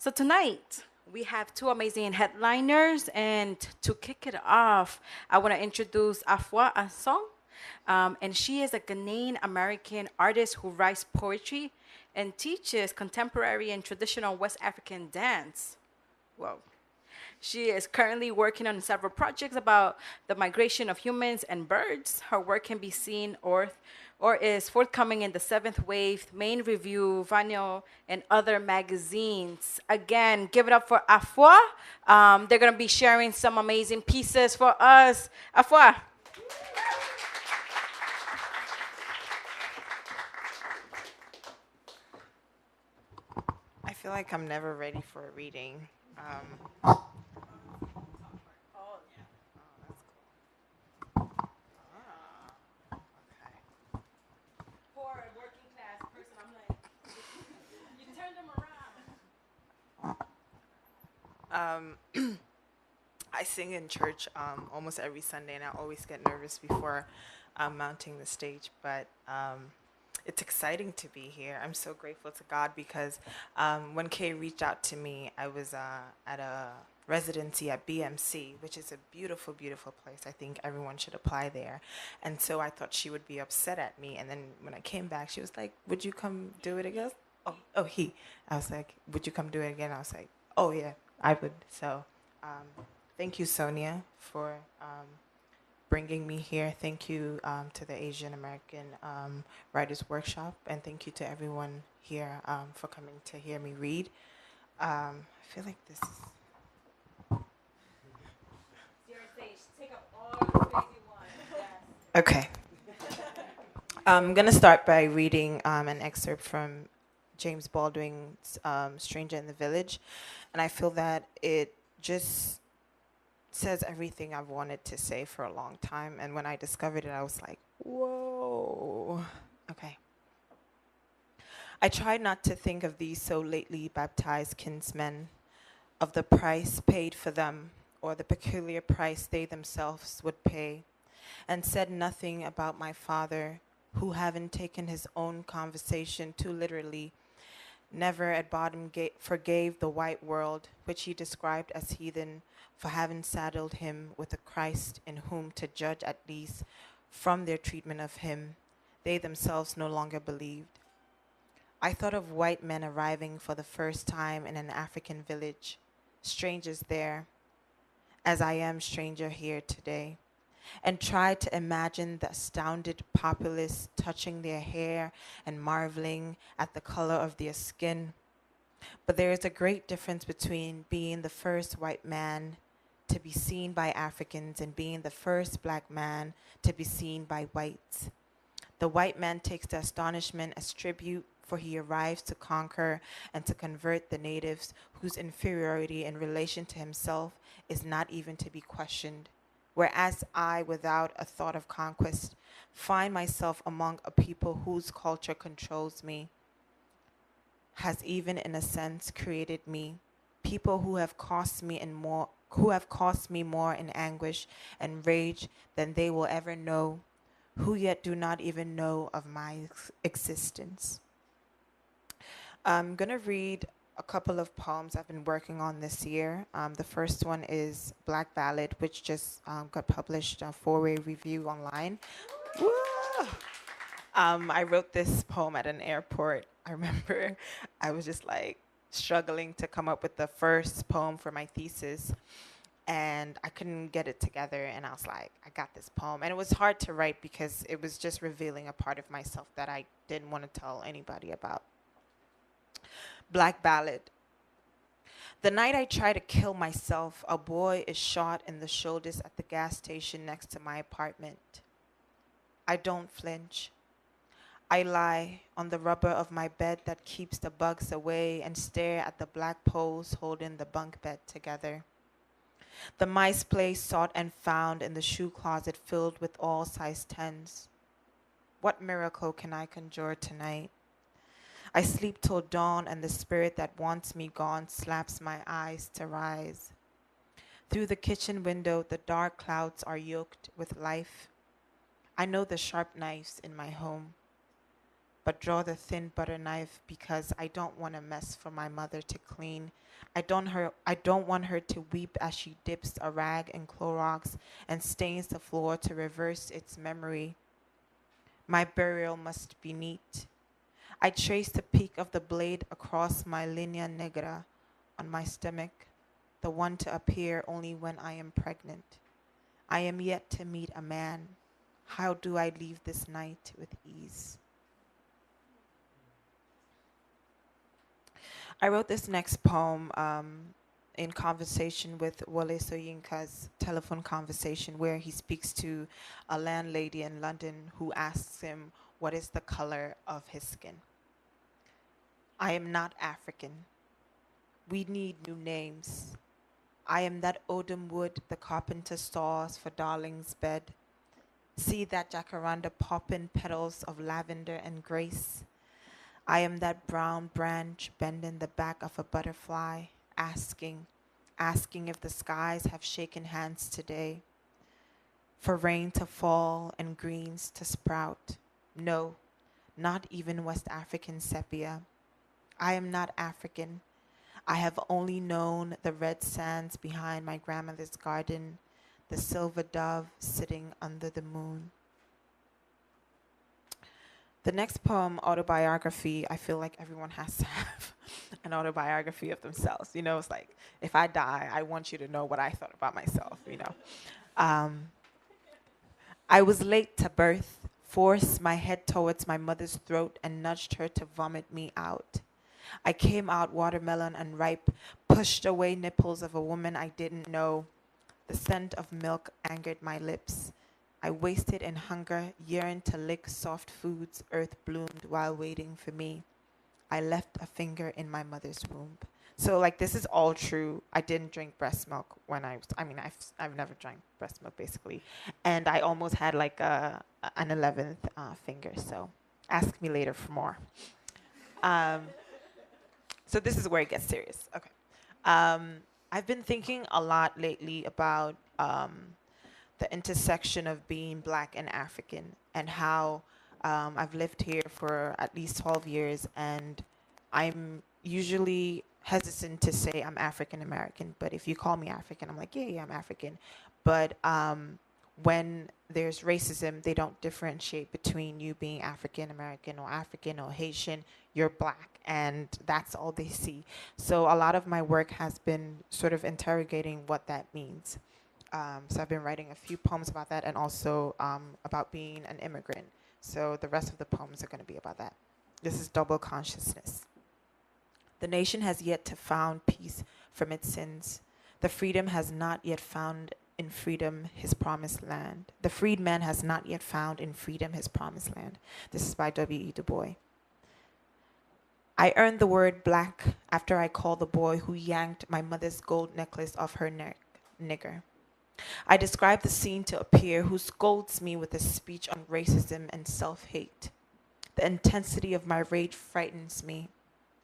So tonight, we have two amazing headliners, and to kick it off, I want to introduce Afua Ansong. And she is a Ghanaian American artist who writes poetry and teaches contemporary and traditional West African dance. Whoa. She is currently working on several projects about the migration of humans and birds. Her work can be seen or is forthcoming in the Seventh Wave, Main Review, Vinyl, and other magazines. Again, give it up for Afua. They're going to be sharing some amazing pieces for us. Afua. I feel like I'm never ready for a reading. That's cool. Okay. For a working class person, I'm like, you turn them I sing in church almost every Sunday, and I always get nervous before mounting the stage. But it's exciting to be here. I'm so grateful to God because when Kay reached out to me, I was at a residency at BMC, which is a beautiful, beautiful place. I think everyone should apply there. And so I thought she would be upset at me. And then when I came back, she was like, "Would you come do it again?" Oh, he. I was like, "Would you come do it again?" I was like, "Oh yeah, I would." So thank you, Sonia, for bringing me here. Thank you to the Asian American Writers Workshop, and thank you to everyone here for coming to hear me read. I feel like this is... Take up all the space you want. Yes. Okay. I'm going to start by reading an excerpt from James Baldwin's Stranger in the Village, and I feel that it just says everything I've wanted to say for a long time, and when I discovered it, I was like, whoa. Okay. I tried not to think of these so lately baptized kinsmen, of the price paid for them, or the peculiar price they themselves would pay, and said nothing about my father, who, having taken his own conversation too literally, never at bottom forgave the white world, which he described as heathen, for having saddled him with a Christ in whom, to judge at least from their treatment of him, they themselves no longer believed. I thought of white men arriving for the first time in an African village, strangers there, as I am stranger here today, and tried to imagine the astounded populace touching their hair and marveling at the color of their skin. But there is a great difference between being the first white man to be seen by Africans and being the first black man to be seen by whites. The white man takes the astonishment as tribute, for he arrives to conquer and to convert the natives, whose inferiority in relation to himself is not even to be questioned. Whereas I, without a thought of conquest, find myself among a people whose culture controls me, has even in a sense created me, people who have cost me more in anguish and rage than they will ever know, who yet do not even know of my existence. I'm going to read a couple of poems I've been working on this year. The first one is Black Ballad, which just got published, a 4-way review online. Woo! I wrote this poem at an airport. I remember I was just like struggling to come up with the first poem for my thesis, and I couldn't get it together, and I was like, I got this poem. And it was hard to write because it was just revealing a part of myself that I didn't want to tell anybody about. Black Ballad. The night I try to kill myself, a boy is shot in the shoulders at the gas station next to my apartment. I don't flinch. I lie on the rubber of my bed that keeps the bugs away and stare at the black poles holding the bunk bed together. The mice play sought and found in the shoe closet filled with all size 10s. What miracle can I conjure tonight? I sleep till dawn, and the spirit that wants me gone slaps my eyes to rise. Through the kitchen window, the dark clouds are yoked with life. I know the sharp knives in my home. but draw the thin butter knife because I don't want a mess for my mother to clean. I don't want her to weep as she dips a rag in Clorox and stains the floor to reverse its memory. My burial must be neat. I trace the peak of the blade across my linea negra on my stomach, the one to appear only when I am pregnant. I am yet to meet a man. How do I leave this night with ease? I wrote this next poem in conversation with Wole Soyinka's telephone conversation, where he speaks to a landlady in London who asks him what is the color of his skin. I am not African. We need new names. I am that odum wood the carpenter saws for darling's bed. See that jacaranda poppin' petals of lavender and grace. I am that brown branch bending the back of a butterfly, asking if the skies have shaken hands today, for rain to fall and greens to sprout. No, not even West African sepia. I am not African. I have only known the red sands behind my grandmother's garden, the silver dove sitting under the moon. The next poem, autobiography, I feel like everyone has to have an autobiography of themselves. You know, it's like, if I die, I want you to know what I thought about myself, you know. Um, I was late to birth, forced my head towards my mother's throat and nudged her to vomit me out. I came out watermelon unripe, pushed away nipples of a woman I didn't know. The scent of milk angered my lips. I wasted in hunger, yearned to lick soft foods earth bloomed while waiting for me. I left a finger in my mother's womb. So like this is all true. I didn't drink breast milk when I've never drank breast milk basically, and I almost had like an 11th finger. So ask me later for more. Um, so this is where it gets serious. Okay. I've been thinking a lot lately about the intersection of being Black and African, and how I've lived here for at least 12 years, and I'm usually hesitant to say I'm African American, but if you call me African, I'm like, yeah, I'm African. But when there's racism, they don't differentiate between you being African American or Haitian. You're Black, and that's all they see. So a lot of my work has been sort of interrogating what that means. So I've been writing a few poems about that, and also about being an immigrant. So the rest of the poems are going to be about that. This is double consciousness. The nation has yet to found peace from its sins. The freedom has not yet found in freedom his promised land. The freed man has not yet found in freedom his promised land. This is by W.E. Du Bois. I earned the word Black after I called the boy who yanked my mother's gold necklace off her neck nigger. I describe the scene to a peer who scolds me with a speech on racism and self-hate. The intensity of my rage frightens me.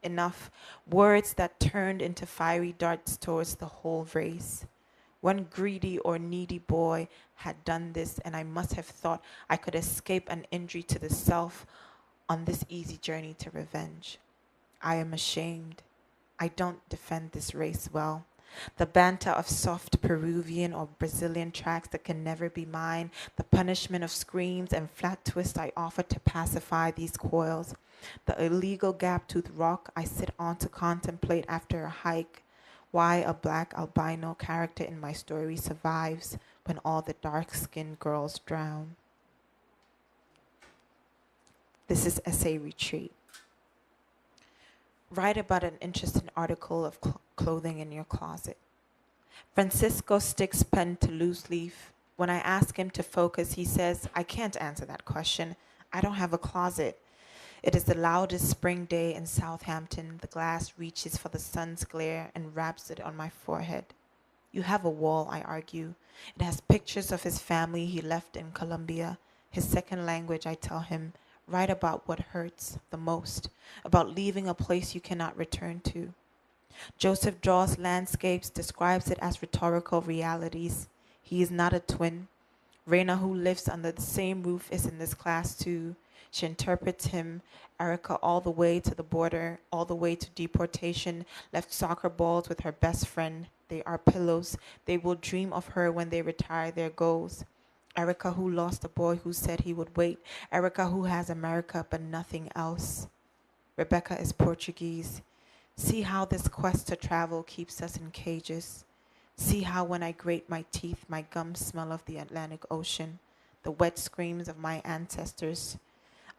Enough words that turned into fiery darts towards the whole race. One greedy or needy boy had done this, and I must have thought I could escape an injury to the self on this easy journey to revenge. I am ashamed. I don't defend this race well. The banter of soft Peruvian or Brazilian tracks that can never be mine, the punishment of screams and flat twists I offer to pacify these coils, the illegal gap-toothed rock I sit on to contemplate after a hike, why a Black albino character in my story survives when all the dark-skinned girls drown. This is Essay Retreat. Write about an interesting article of clothing in your closet. Francisco sticks pen to loose leaf. When I ask him to focus, he says, I can't answer that question. I don't have a closet. It is the loudest spring day in Southampton. The glass reaches for the sun's glare and wraps it on my forehead. You have a wall, I argue. It has pictures of his family he left in Colombia. His second language, I tell him. Write about what hurts the most, about leaving a place you cannot return to. Joseph draws landscapes, describes it as rhetorical realities. He is not a twin. Reina, who lives under the same roof, is in this class too. She interprets him, Erica, all the way to the border, all the way to deportation, left soccer balls with her best friend. They are pillows. They will dream of her when they retire their goals. Erica, who lost a boy who said he would wait. Erica, who has America but nothing else. Rebecca is Portuguese. See how this quest to travel keeps us in cages. See how when I grate my teeth, my gums smell of the Atlantic Ocean, the wet screams of my ancestors.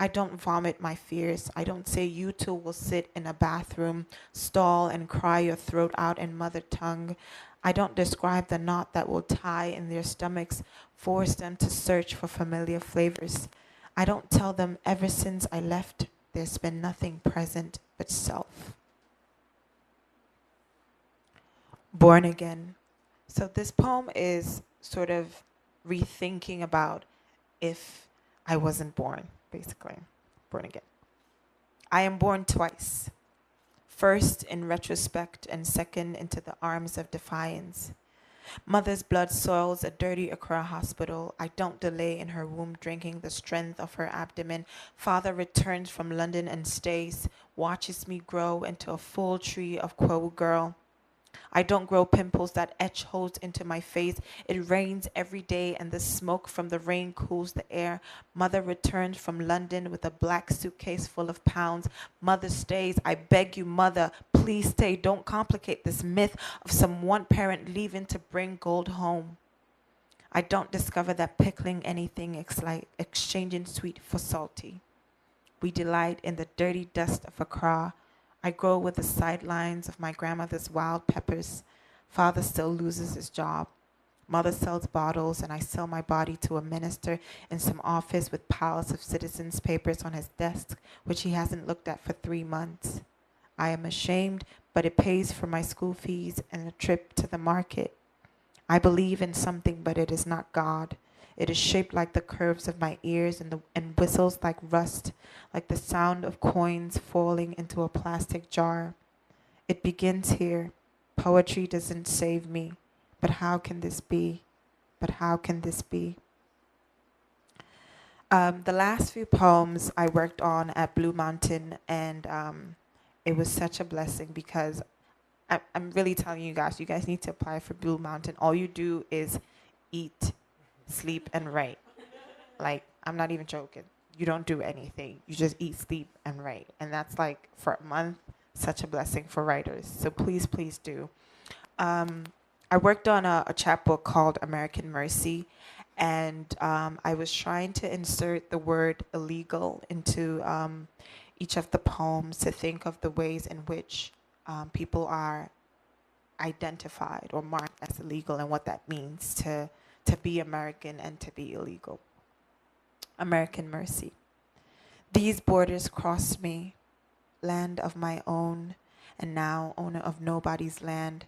I don't vomit my fears. I don't say you two will sit in a bathroom, stall and cry your throat out in mother tongue. I don't describe the knot that will tie in their stomachs, force them to search for familiar flavors. I don't tell them ever since I left, there's been nothing present but self. Born again. So this poem is sort of rethinking about if I wasn't born, basically. Born again. I am born twice. First in retrospect and second into the arms of defiance. Mother's blood soils a dirty Accra hospital. I don't delay in her womb drinking the strength of her abdomen. Father returns from London and stays, watches me grow into a full tree of Kwo girl. I don't grow pimples that etch holes into my face. It rains every day and the smoke from the rain cools the air. Mother returns from London with a black suitcase full of pounds. Mother stays. I beg you, mother, please stay. Don't complicate this myth of some one parent leaving to bring gold home. I don't discover that pickling anything is like exchanging sweet for salty. We delight in the dirty dust of Accra. I grow with the sidelines of my grandmother's wild peppers. Father still loses his job. Mother sells bottles, and I sell my body to a minister in some office with piles of citizens' papers on his desk, which he hasn't looked at for 3 months. I am ashamed, but it pays for my school fees and a trip to the market. I believe in something, but it is not God. It is shaped like the curves of my ears and whistles like rust, like the sound of coins falling into a plastic jar. It begins here. Poetry doesn't save me. But how can this be? But how can this be? The last few poems I worked on at Blue Mountain, and it was such a blessing because I'm really telling you guys need to apply for Blue Mountain. All you do is eat, sleep, and write. Like, I'm not even joking. You don't do anything. You just eat, sleep, and write. And that's like, for a month, such a blessing for writers. So please, please do. I worked on a chapbook called American Mercy, and I was trying to insert the word illegal into each of the poems to think of the ways in which people are identified or marked as illegal and what that means to be American and to be illegal. American Mercy. These borders crossed me, land of my own, and now owner of nobody's land.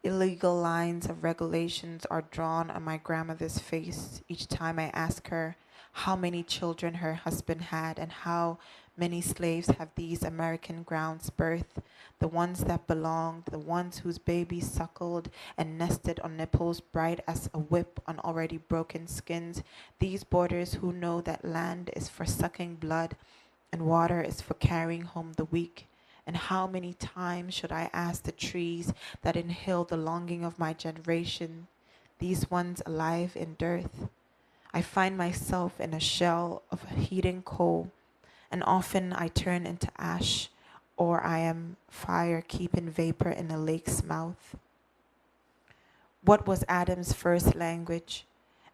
Illegal lines of regulations are drawn on my grandmother's face each time I ask her how many children her husband had and how many slaves have these American grounds birthed, the ones that belonged, the ones whose babies suckled and nested on nipples bright as a whip on already broken skins, these borders who know that land is for sucking blood and water is for carrying home the weak. And how many times should I ask the trees that inhale the longing of my generation, these ones alive in dearth? I find myself in a shell of heating coal, and often I turn into ash, or I am fire keeping vapor in a lake's mouth. What was Adam's first language,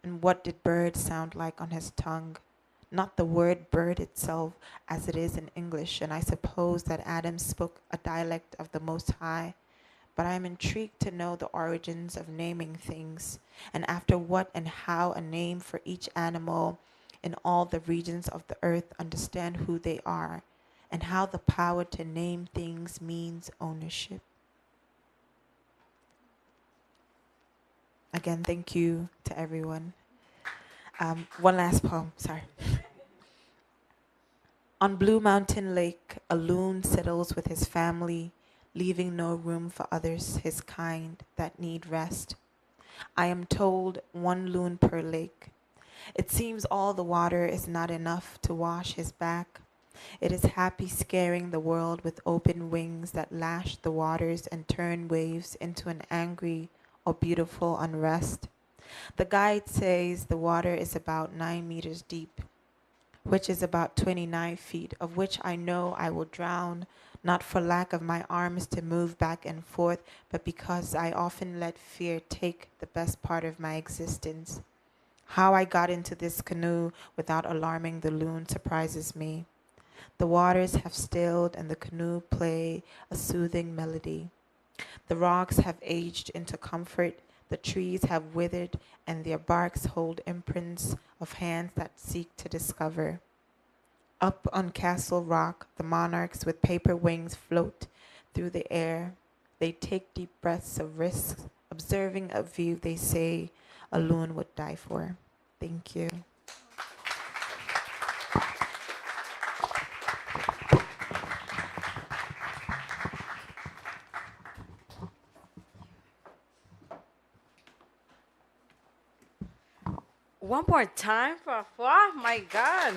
and what did bird sound like on his tongue? Not the word bird itself as it is in English, and I suppose that Adam spoke a dialect of the Most High, but I am intrigued to know the origins of naming things, and after what and how a name for each animal in all the regions of the earth understand who they are, and how the power to name things means ownership. Again, thank you to everyone. One last poem, sorry. On Blue Mountain Lake, a loon settles with his family, leaving no room for others, his kind, that need rest. I am told one loon per lake. It seems all the water is not enough to wash his back. It is happy scaring the world with open wings that lash the waters and turn waves into an angry or beautiful unrest. The guide says the water is about 9 meters deep, which is about 29 feet, of which I know I will drown, not for lack of my arms to move back and forth, but because I often let fear take the best part of my existence. How I got into this canoe without alarming the loon surprises me. The waters have stilled and the canoe play a soothing melody. The rocks have aged into comfort, the trees have withered, and their barks hold imprints of hands that seek to discover. Up on Castle Rock, the monarchs with paper wings float through the air. They take deep breaths of risk, observing a view they say a loon would die for. Thank you. One more time for Afua? My God.